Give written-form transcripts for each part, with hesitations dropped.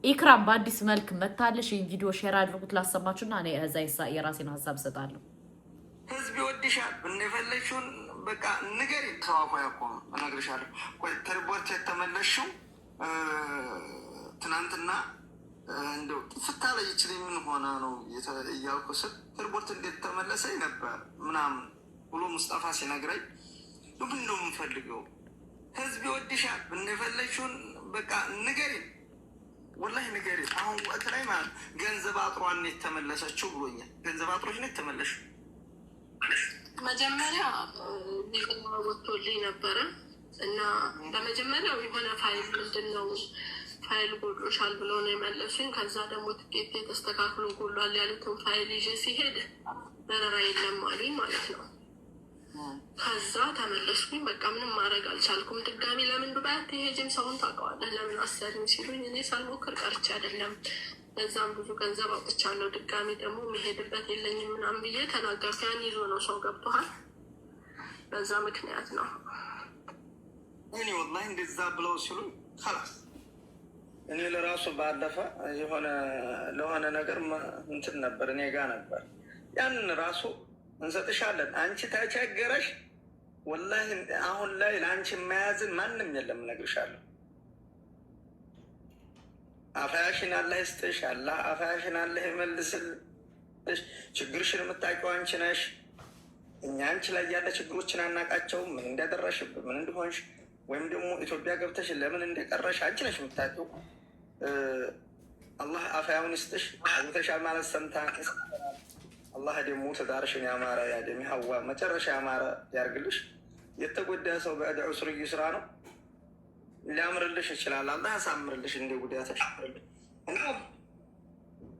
ኢክራም በአዲስ መልክ መታለሽ። ይሄን ቪዲዮ ሼር አድርጉት ላሰማችሁና እኔ እዛ የራሴን ሀሳብ ሰጣለሁ። ህዝብ ይወድሻል። እንደፈለግሽውን በቃ ንገሪ። ተዋኳ ያቆም እነግርሻለሁ። ቆይ ተርቦርት የተመለሽው ትናንትና እንደው ጥፍታ ላይ ይችል ምን ሆና ነው እያልኩ ስል ተርቦርት እንዴት ተመለሰኝ ነበር ምናምን ብሎ ሙስጣፋ ሲነግረኝ ምንድን ነው የምፈልገው? ህዝብ ይወድሻል። እንደፈለግሽውን በቃ ንገሪ። ወላሂ ንገሪ። አሁን ወቅት ላይ ማለት ገንዘብ አጥሯን የተመለሰችው ብሎኛል። ገንዘብ አጥሮች ነው የተመለሽው። መጀመሪያ ወጥቶልኝ ነበረ እና በመጀመሪያው የሆነ ፋይል ምንድን ነው ፋይል ጎድሎሻል ብለው ነው የመለሱኝ። ከዛ ደግሞ ትኬት ተስተካክሎ ጎሏል ያሉትን ፋይል ይዤ ሲሄድ በረራ የለም አሉኝ ማለት ነው። ከዛ ተመለስኩኝ። በቃ ምንም ማድረግ አልቻልኩም። ድጋሚ ለምን ዱባይ አትሄጂም? ሰውን ታውቀዋለህ፣ ለምን አሰሪም ሲሉኝ እኔ ሳልሞክር ቀርቼ አይደለም፣ በዛም ብዙ ገንዘብ አውጥቻለሁ፣ ድጋሚ ደግሞ መሄድበት የለኝም ምናምን ብዬ ተናገርኩ። ያን ይዞ ነው ሰው ገብቶሃል። በዛ ምክንያት ነው እኔ ወላሂ እንደዛ ብለው ሲሉኝ ከላስ እኔ ለራሱ ባለፈ የሆነ ለሆነ ነገር እንትን ነበር እኔ ጋ ነበር ያንን ራሱ እንሰጥሻለን አንቺ ተቸገረሽ ወላሂ አሁን ላይ ለአንቺ የማያዝን ማንም የለም እነግርሻለሁ። አፋያሽን አላህ ይስጥሽ፣ አላህ አፋያሽን አላህ ይመልስልሽ። ችግርሽን የምታውቂው አንቺ ነሽ። እኛ አንቺ ላይ ያለ ችግሮችን አናውቃቸውም። ምን እንዳደረሽብን ምን እንደሆንሽ ወይም ደግሞ ኢትዮጵያ ገብተሽ ለምን እንደቀረሽ አንቺ ነሽ የምታውቂው። አላህ አፋያውን ይስጥሽ። አግብተሻል ማለት ሰምታ አላህ ደግሞ ትዳርሽን ያማረ ያደሚ ሀዋ መጨረሻ ያማረ ያርግልሽ። የተጎዳ ሰው በዕድዑ ስር ስራ ነው ሊያምርልሽ ይችላል። አላህ ያሳምርልሽ። እንደ ጉዳትሽ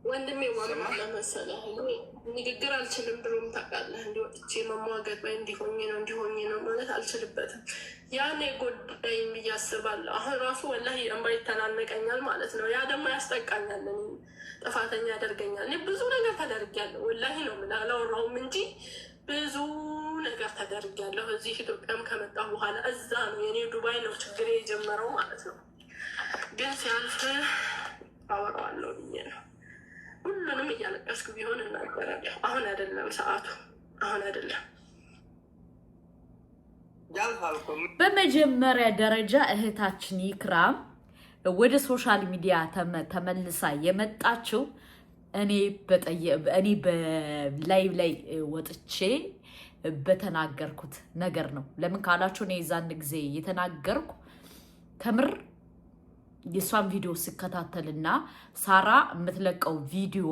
ወንድሜ ዋላ መሰለህ ንግግር አልችልም ብሎም ታውቃለህ። እንዲወጥቼ መሟገጥ ወይ እንዲሆኝ ነው ማለት አልችልበትም። ያኔ ጎዳኝ ብዬ አስባለሁ። አሁን ራሱ ወላሂ እንባ ይተናነቀኛል ማለት ነው። ያ ደግሞ ያስጠቃኛል፣ ጥፋተኛ ያደርገኛል። እኔ ብዙ ነገር ተደርጊያለሁ፣ ወላሂ ነው የምልህ፣ አላወራሁም እንጂ ብዙ ነገር ተደርጊያለሁ። እዚህ ኢትዮጵያም ከመጣሁ በኋላ እዛ ነው የኔ ዱባይ ነው ችግሬ የጀመረው ማለት ነው። ግን ሲያልፍ አወራዋለሁ ብዬ ነው። ሁሉንም እያለቀስኩ ቢሆን እናገራለሁ። አሁን አይደለም ሰዓቱ፣ አሁን አይደለም። በመጀመሪያ ደረጃ እህታችን ኢክራም ወደ ሶሻል ሚዲያ ተመልሳ የመጣችው እኔ በላይቭ ላይ ወጥቼ በተናገርኩት ነገር ነው። ለምን ካላችሁ እኔ ዛን ጊዜ የተናገርኩ ከምር የሷን ቪዲዮ ሲከታተልና ሳራ የምትለቀው ቪዲዮ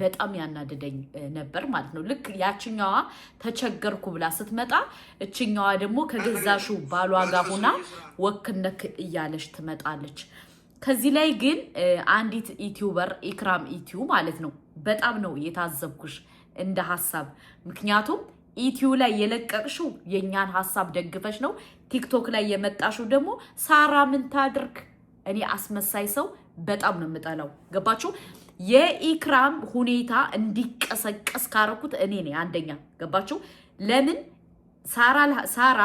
በጣም ያናደደኝ ነበር ማለት ነው። ልክ ያችኛዋ ተቸገርኩ ብላ ስትመጣ እችኛዋ ደግሞ ከገዛሹ ባሏ ጋር ሆና ወክነክ እያለች ትመጣለች። ከዚህ ላይ ግን አንዲት ዩቲዩበር ኢክራም ኢትዩ ማለት ነው በጣም ነው የታዘብኩሽ እንደ ሐሳብ። ምክንያቱም ኢትዩ ላይ የለቀቅሽው የኛን ሐሳብ ደግፈሽ ነው። ቲክቶክ ላይ የመጣሽው ደግሞ ሳራ ምን ታድርግ። እኔ አስመሳይ ሰው በጣም ነው የምጠላው። ገባችሁ? የኢክራም ሁኔታ እንዲቀሰቀስ ካረኩት እኔ ነኝ አንደኛ። ገባችሁ? ለምን ሳራ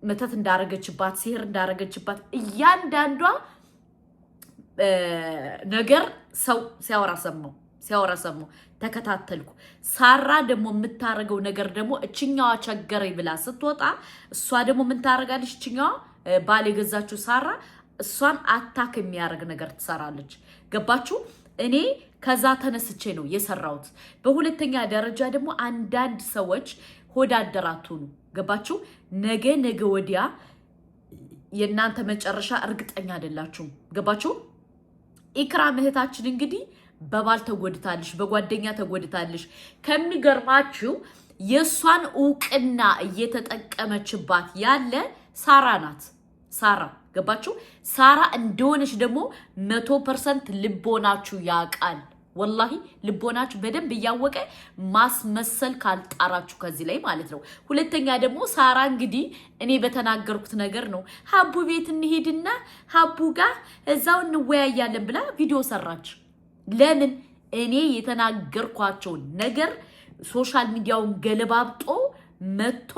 መተት እንዳረገችባት ሲህር እንዳረገችባት እያንዳንዷ ነገር ሰው ሲያወራ ሰማው ተከታተልኩ። ሳራ ደግሞ የምታረገው ነገር ደግሞ እችኛዋ ቸገረኝ ብላ ስትወጣ እሷ ደግሞ ምን ታረጋለች? እችኛዋ ባል የገዛችው ሳራ እሷን አታክ የሚያደርግ ነገር ትሰራለች። ገባችሁ? እኔ ከዛ ተነስቼ ነው የሰራሁት። በሁለተኛ ደረጃ ደግሞ አንዳንድ ሰዎች ሆዳደራቱኑ ገባችሁ? ነገ ወዲያ የእናንተ መጨረሻ እርግጠኛ አይደላችሁም። ገባችሁ? ኢክራም እህታችን እንግዲህ በባል ተጎድታለሽ፣ በጓደኛ ተጎድታለሽ። ከሚገርማችሁ የሷን እውቅና እየተጠቀመችባት ያለ ሳራ ናት። ሳራ ገባችሁ? ሳራ እንደሆነች ደግሞ 100% ልቦናችሁ ያውቃል። ወላሂ ልቦናችሁ በደንብ እያወቀ ማስመሰል ካልጣራችሁ ከዚህ ላይ ማለት ነው። ሁለተኛ ደግሞ ሳራ እንግዲህ እኔ በተናገርኩት ነገር ነው ሀቡ ቤት እንሄድና ሀቡ ጋር እዛው እንወያያለን ብላ ቪዲዮ ሰራች። ለምን? እኔ የተናገርኳቸው ነገር ሶሻል ሚዲያውን ገለባብጦ መጥቶ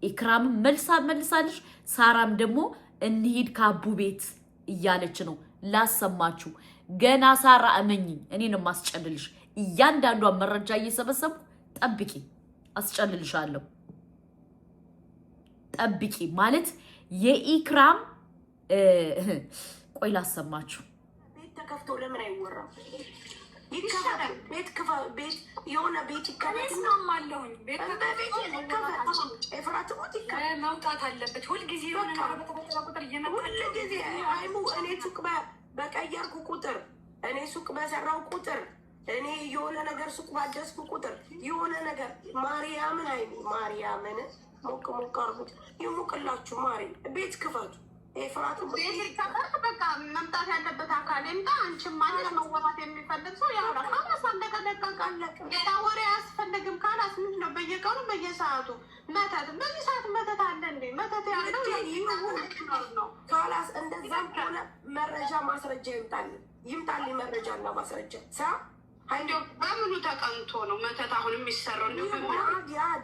ኢክራም መልሳለች። ሳራም ደግሞ እንሂድ ከአቡ ቤት እያለች ነው ላሰማችሁ። ገና ሳራ እመኚኝ እኔ ነው ማስጨልልሽ እያንዳንዷ መረጃ እየሰበሰብኩ ጠብቂ አስጨልልሻለሁ ጠብቂ ማለት የኢክራም ቆይ ላሰማችሁ ቤት ተከፍቶ ለምን አይወራም ይከፈል ቤት የሆነ ቤት ይከፈል ማማለውኝ ቤት ኤፍራት ሞት ይከፈል መውጣት አለበት ሁሉ ጊዜ የሆነ ነገር በተፈጠረ ቁጥር እየመጣ ሁሉ ጊዜ አይሙ እኔ ሱቅ በቀየርኩ ቁጥር እኔ ሱቅ በሰራው ቁጥር እኔ የሆነ ነገር ሱቅ ባደስኩ ቁጥር የሆነ ነገር ማርያምን አይሙ ማርያምን ሞቅ አርጉት ይሙቅላችሁ ማሪ ቤት ክፈቱ ኤፍራት ቤት ይከፈት በቃ መምጣት ያለበት አካል እንዳ አንቺም ማለት መወራት የሚፈልግ ሰው ያውራ ካላስ አንደቀደቀቃለቅ የታወሪ አያስፈልግም ካላስ ምንድን ነው በየቀኑ በየሰዓቱ መተት በዚህ ሰዓት መተት አለ እንዴ መተት ያለው ነው ካላስ እንደዛም ከሆነ መረጃ ማስረጃ ይምጣል መረጃና ማስረጃ ሳ አይዶ በምኑ ተቀንቶ ነው መተት አሁን የሚሰራው ነው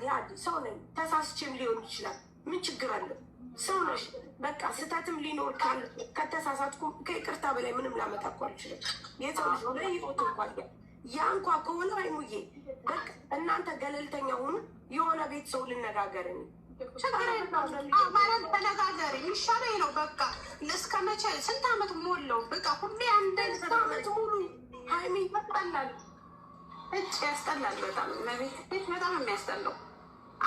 ያዲ ሰው ነኝ ተሳስችም ሊሆን ይችላል ምን ችግር አለ ሰው ነሽ በቃ ስህተትም ሊኖር ከተሳሳትኩ ከይቅርታ በላይ ምንም ላመጣ እኮ አልችልም የሰው ልጅ ላይ ይወጡ እንኳን ያ እንኳ ከሆነ አይሙዬ በቃ እናንተ ገለልተኛ ሆኑ የሆነ ቤት ሰው ልነጋገር ማለት ተነጋገር ይሻለኝ ነው በቃ እስከ መቼ ስንት ዓመት ሞላው በቃ ሁሌ አንድ ዓመት ሙሉ ሀይሚ ያስጠላል ያስጠላል በጣም ቤት በጣም የሚያስጠላው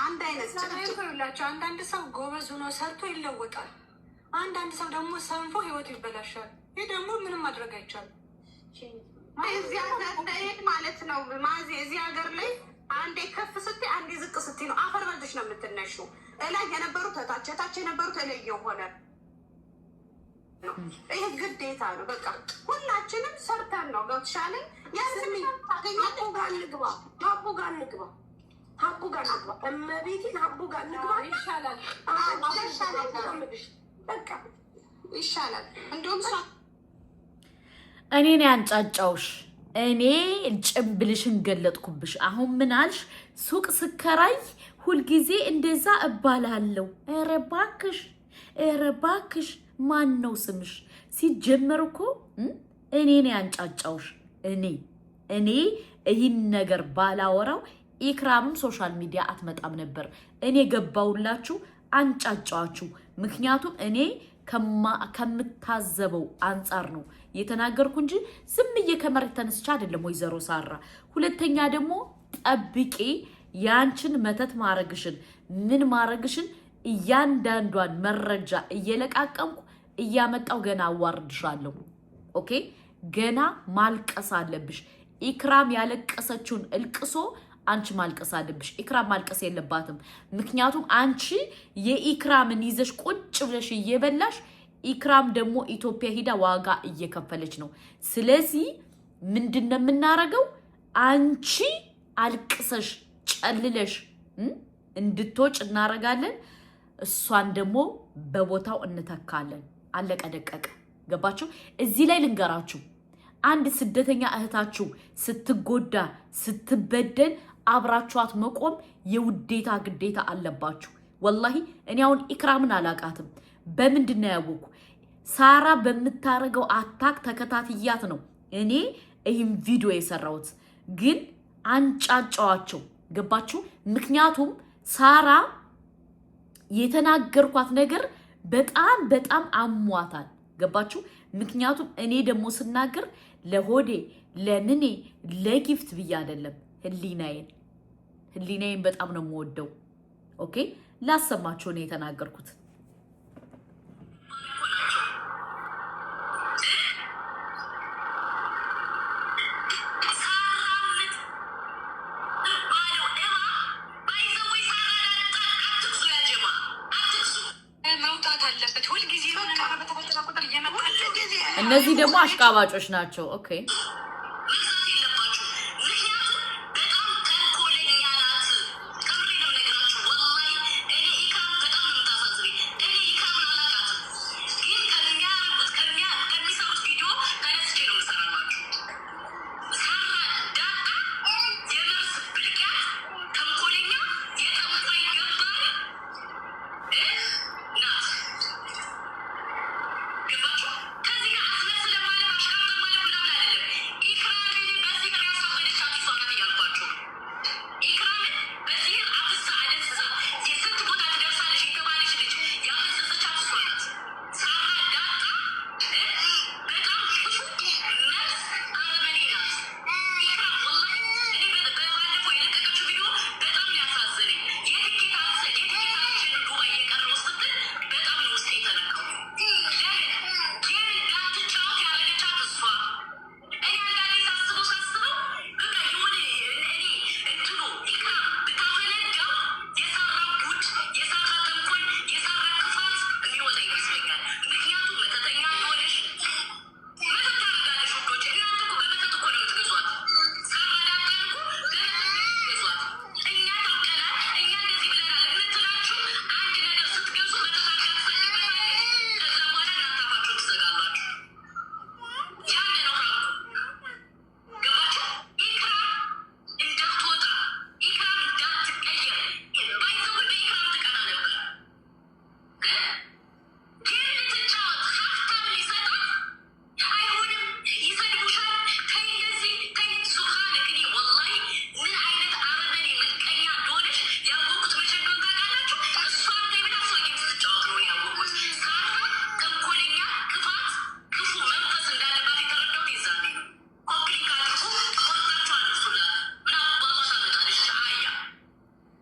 አንድ አይነት ጭላቸው አንዳንድ ሰው ጎበዝ ሆኖ ሰርቶ ይለወጣል አንዳንድ ሰው ደግሞ ሰንፎ ህይወቱ ይበላሻል ይህ ደግሞ ምንም ማድረግ አይቻልም እዚህ ሀገር ማለት ነው ማዚ እዚህ ሀገር ላይ አንዴ ከፍ ስትይ አንዴ ዝቅ ስትይ ነው አፈር በልተሽ ነው የምትነሺው እላይ የነበሩት ታች የነበሩት እላይ የሆነ ይሄ ግዴታ ነው በቃ ሁላችንም ሰርተን ነው ገብሻለን ያስሚ ታገኛለሽ ሀቡ ጋር እንግባ እመቤቴን ሀቡ ጋር እንግባ ይሻላል በቃ ይሻላል እንደውም እኔን ያንጫጫውሽ እኔ ጭምብልሽን ገለጥኩብሽ አሁን ምን አልሽ ሱቅ ስከራይ ሁልጊዜ እንደዛ እባላለሁ ኧረ እባክሽ ማን ነው ስምሽ ሲጀመር እኮ እኔን ያንጫጫውሽ እኔ ይህን ነገር ባላወራው ኢክራምም ሶሻል ሚዲያ አትመጣም ነበር እኔ ገባውላችሁ አንጫጫዋችሁ ምክንያቱም እኔ ከምታዘበው አንፃር ነው የተናገርኩ እንጂ ዝምዬ ከመሬት ተነስቻ አይደለም ወይዘሮ ሳራ ሁለተኛ ደግሞ ጠብቂ ያንቺን መተት ማረግሽን ምን ማረግሽን እያንዳንዷን መረጃ እየለቃቀምኩ እያመጣው ገና አዋርድሻለሁ ኦኬ ገና ማልቀስ አለብሽ ኢክራም ያለቀሰችውን እልቅሶ አንቺ ማልቀስ አለብሽ ኢክራም ማልቀስ የለባትም ምክንያቱም አንቺ የኢክራምን ይዘሽ ቁጭ ብለሽ እየበላሽ ኢክራም ደግሞ ኢትዮጵያ ሄዳ ዋጋ እየከፈለች ነው ስለዚህ ምንድነው የምናረገው አንቺ አልቅሰሽ ጨልለሽ እንድትወጭ እናረጋለን እሷን ደግሞ በቦታው እንተካለን አለቀ ደቀቀ ገባችሁ እዚህ ላይ ልንገራችሁ አንድ ስደተኛ እህታችሁ ስትጎዳ ስትበደል አብራችኋት መቆም የውዴታ ግዴታ አለባችሁ ወላሂ እኔ አሁን ኢክራምን አላቃትም በምንድነው ያወኩ ሳራ በመታረገው አታክ ተከታትያት ነው እኔ ይሄን ቪዲዮ የሰራሁት ግን አንጫጫዋቸው ገባችሁ ምክንያቱም ሳራ የተናገርኳት ነገር በጣም አሟታል ገባችሁ ምክንያቱም እኔ ደግሞ ስናገር ለሆዴ ለምኔ ለጊፍት ብዬ አይደለም ህሊናዬን በጣም ነው የምወደው ኦኬ ላሰማችሁ ነው የተናገርኩት እነዚህ ደግሞ አሽቃባጮች ናቸው ኦኬ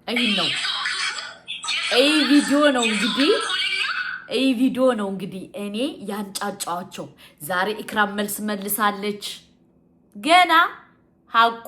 ይሄን ነው ቪዲዮ ነው እንግዲህ እኔ ያንጫጫዋቸው ዛሬ ኢክራም መልስ መልሳለች ገና ሀቁ